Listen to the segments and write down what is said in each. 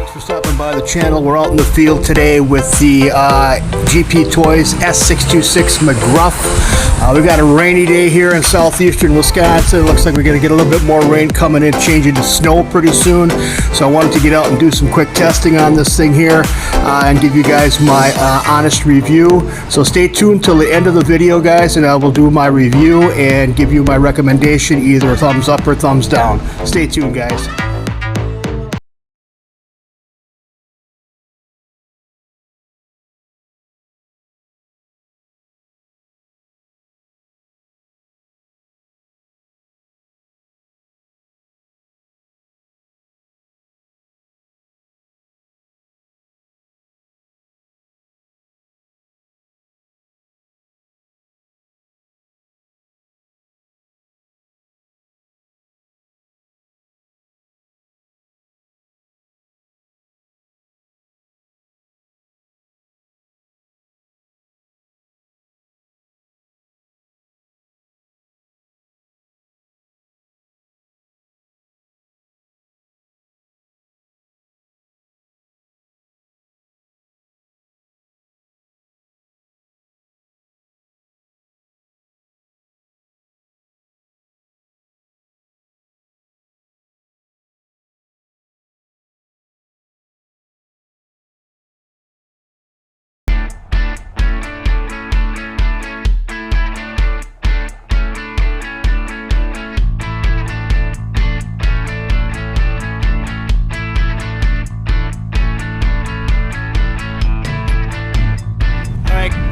Thanks for stopping by the channel. We're out in the field today with the Gptoys S626 McGruff. We've got a rainy day here in southeastern Wisconsin. It looks like we're going to get a little bit more rain coming in, changing to snow pretty soon. So I wanted to get out and do some quick testing on this thing here and give you guys my honest review. So stay tuned till the end of the video, guys, and I will do my review and give you my recommendation, either thumbs up or thumbs down. Stay tuned, guys.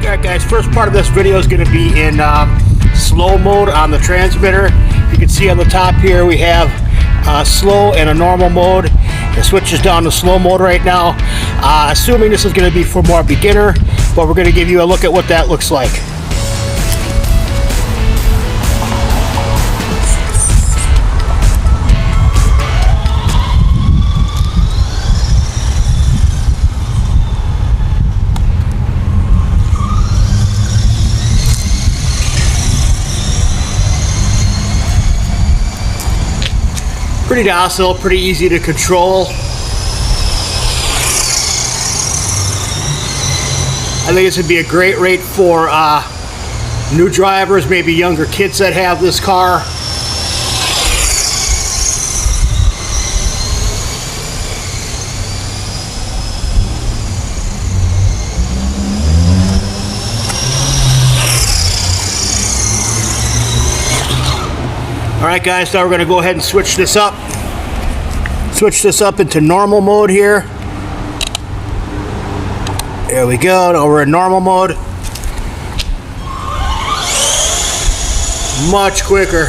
Alright guys, first part of this video is going to be in slow mode on the transmitter. You can see on the top here we have slow and a normal mode. It switches down to slow mode right now. Assuming this is going to be for more beginner, but we're going to give you a look at what that looks like. Pretty docile, pretty easy to control. I think this would be a great rate for new drivers, maybe younger kids that have this car. Alright guys, now we're going to go ahead and switch this up. Switch this up into normal mode here. There we go. Now we're in normal mode. Much quicker.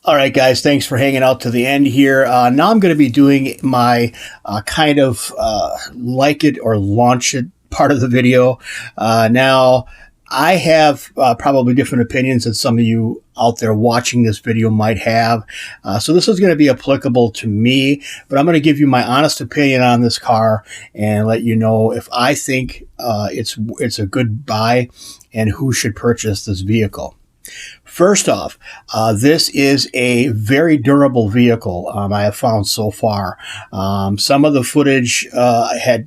All right, guys, thanks for hanging out to the end here. Now I'm going to be doing my kind of like it or launch it part of the video. Now, I have probably different opinions than some of you out there watching this video might have. So this is going to be applicable to me, but I'm going to give you my honest opinion on this car and let you know if I think it's a good buy and who should purchase this vehicle. First off, this is a very durable vehicle. I have found so far. Some of the footage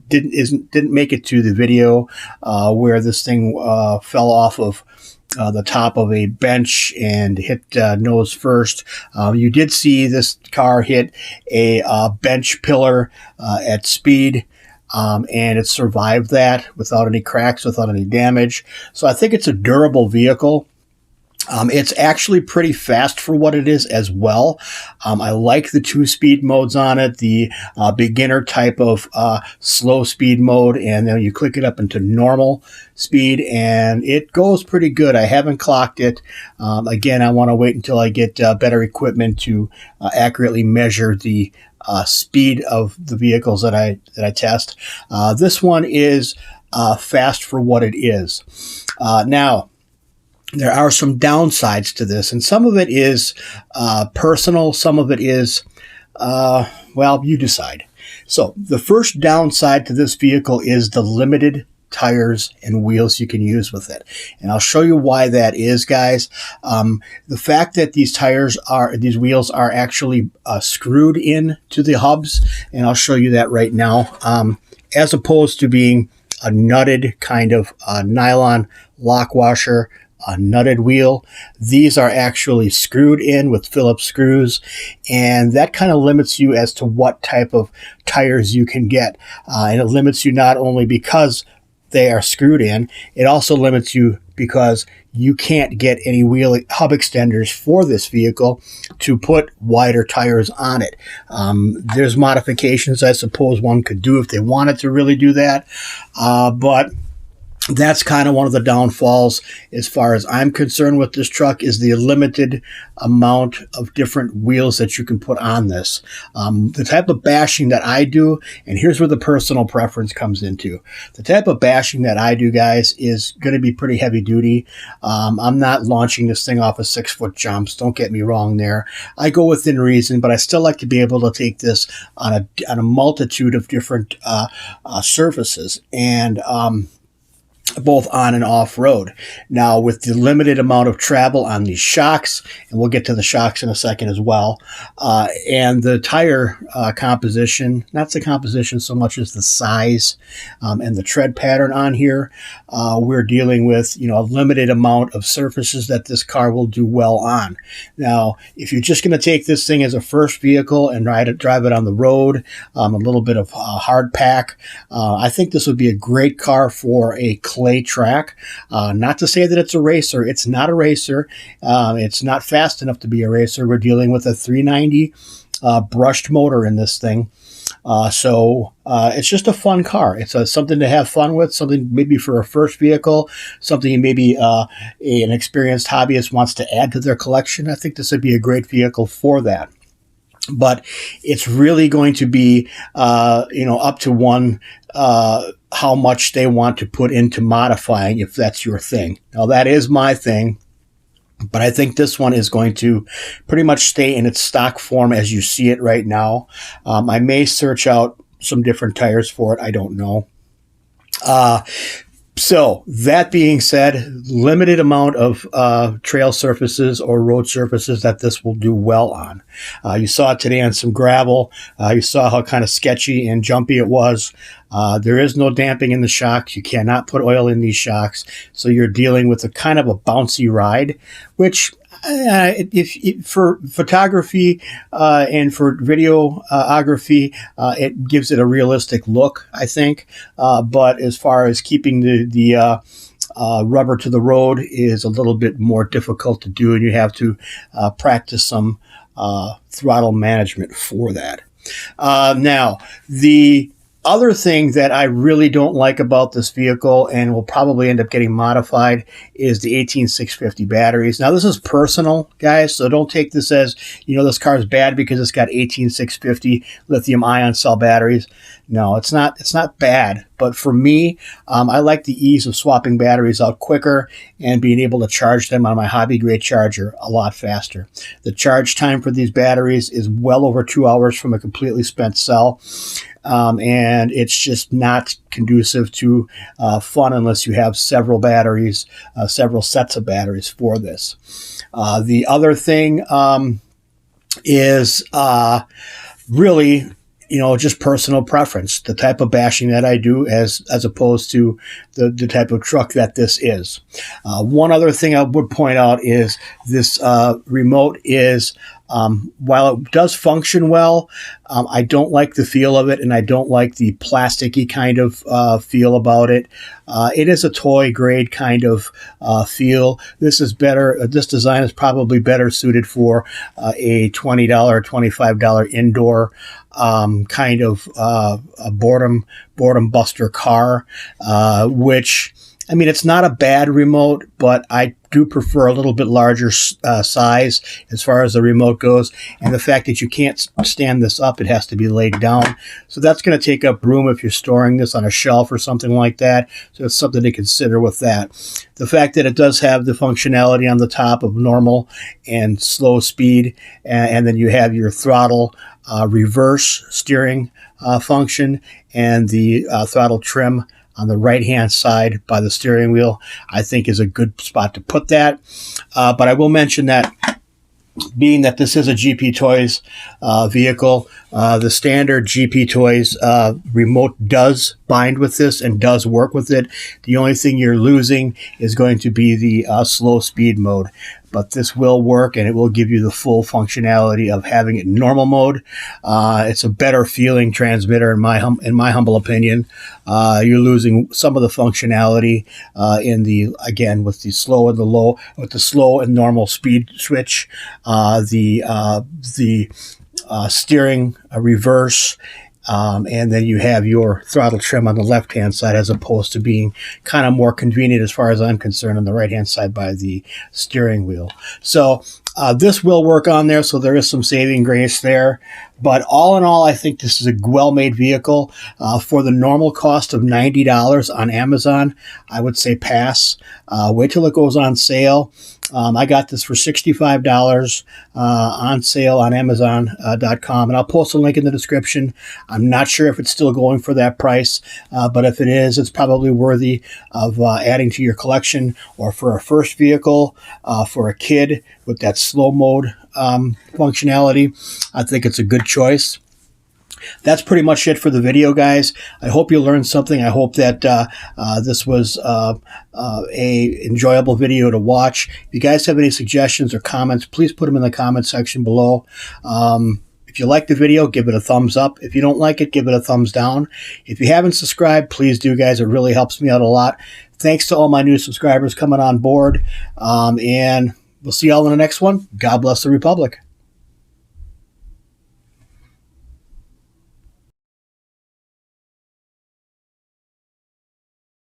didn't make it to the video where this thing fell off of the top of a bench and hit nose first. You did see this car hit a bench pillar at speed. And it survived that without any cracks, without any damage. So I think it's a durable vehicle. It's actually pretty fast for what it is as well. I like the 2-speed modes on it, the beginner type of slow speed mode, and then you click it up into normal speed, and it goes pretty good. I haven't clocked it. Again, I want to wait until I get better equipment to accurately measure the speed of the vehicles that I test. This one is fast for what it is. Now, there are some downsides to this, and some of it is personal, some of it is, well, you decide. So the first downside to this vehicle is the limited tires and wheels you can use with it. And I'll show you why that is, guys. The fact that these wheels are actually screwed in to the hubs, and I'll show you that right now, as opposed to being a nutted kind of nylon lock washer, a nutted wheel. These are actually screwed in with Phillips screws, and that kind of limits you as to what type of tires you can get. And it limits you not only because they are screwed in, it also limits you because you can't get any wheel hub extenders for this vehicle to put wider tires on it. There's modifications I suppose one could do if they wanted to really do that, but that's kind of one of the downfalls as far as I'm concerned with this truck, is the limited amount of different wheels that you can put on this. The type of bashing that I do, and here's where the personal preference comes into. The type of bashing that I do, guys, is going to be pretty heavy duty. I'm not launching this thing off of 6-foot jumps. Don't get me wrong there. I go within reason, but I still like to be able to take this on a multitude of different surfaces, and both on and off road. Now, with the limited amount of travel on these shocks, and we'll get to the shocks in a second as well, and the tire composition, not the composition so much as the size and the tread pattern on here, we're dealing with, a limited amount of surfaces that this car will do well on. Now, if you're just going to take this thing as a first vehicle and drive it on the road, a little bit of hard pack, I think this would be a great car for a clay track. Not to say that it's a racer. It's not a racer. It's not fast enough to be a racer. We're dealing with a 390 brushed motor in this thing. So it's just a fun car. It's something to have fun with, something maybe for a first vehicle, something maybe an experienced hobbyist wants to add to their collection. I think this would be a great vehicle for that. But it's really going to be, up to one, how much they want to put into modifying, if that's your thing. Now, that is my thing, but I think this one is going to pretty much stay in its stock form as you see it right now. I may search out some different tires for it. I don't know. So that being said, limited amount of trail surfaces or road surfaces that this will do well on. You saw it today on some gravel. You saw how kind of sketchy and jumpy it was. There is no damping in the shocks. You cannot put oil in these shocks. So you're dealing with a kind of a bouncy ride, which if for photography and for videography, it gives it a realistic look, I think. But as far as keeping the rubber to the road is a little bit more difficult to do, and you have to practice some throttle management for that. Now, the other thing that I really don't like about this vehicle and will probably end up getting modified is the 18650 batteries. Now, this is personal, guys, so don't take this as, this car is bad because it's got 18650 lithium ion cell batteries. No, it's not bad. But for me, I like the ease of swapping batteries out quicker and being able to charge them on my hobby grade charger a lot faster. The charge time for these batteries is well over 2 hours from a completely spent cell. And it's just not conducive to fun unless you have several batteries, several sets of batteries for this. The other thing is really, just personal preference, the type of bashing that I do as opposed to the type of truck that this is. One other thing I would point out is this remote is, while it does function well, I don't like the feel of it, and I don't like the plasticky kind of feel about it. It is a toy grade kind of feel. This is better. This design is probably better suited for a $20, $25 indoor kind of a boredom buster car, which, I mean, it's not a bad remote, but I do prefer a little bit larger size as far as the remote goes. And the fact that you can't stand this up, it has to be laid down. So that's going to take up room if you're storing this on a shelf or something like that. So it's something to consider with that. The fact that it does have the functionality on the top of normal and slow speed, and then you have your throttle reverse steering function and the throttle trim on the right-hand side by the steering wheel, I think is a good spot to put that. But I will mention that being that this is a Gptoys vehicle, the standard Gptoys remote does bind with this and does work with it. The only thing you're losing is going to be the slow speed mode. But this will work, and it will give you the full functionality of having it in normal mode. It's a better feeling transmitter in my humble opinion. You're losing some of the functionality again with the slow and the low, with the slow and normal speed switch, the steering reverse. And then you have your throttle trim on the left-hand side, as opposed to being kind of more convenient, as far as I'm concerned, on the right-hand side by the steering wheel. So this will work on there, so there is some saving grace there. But all in all, I think this is a well-made vehicle. For the normal cost of $90 on Amazon, I would say pass. Wait till it goes on sale. I got this for $65 on sale on Amazon.com, and I'll post a link in the description. I'm not sure if it's still going for that price, but if it is, it's probably worthy of adding to your collection, or for a first vehicle, for a kid with that slow mode functionality. I think it's a good choice. That's pretty much it for the video, guys. I hope you learned something. I hope that this was a enjoyable video to watch. If you guys have any suggestions or comments, please put them in the comment section below. If you like the video, give it a thumbs up. If you don't like it, give it a thumbs down. If you haven't subscribed, please do, guys. It really helps me out a lot. Thanks to all my new subscribers coming on board. And we'll see y'all in the next one. God bless the Republic.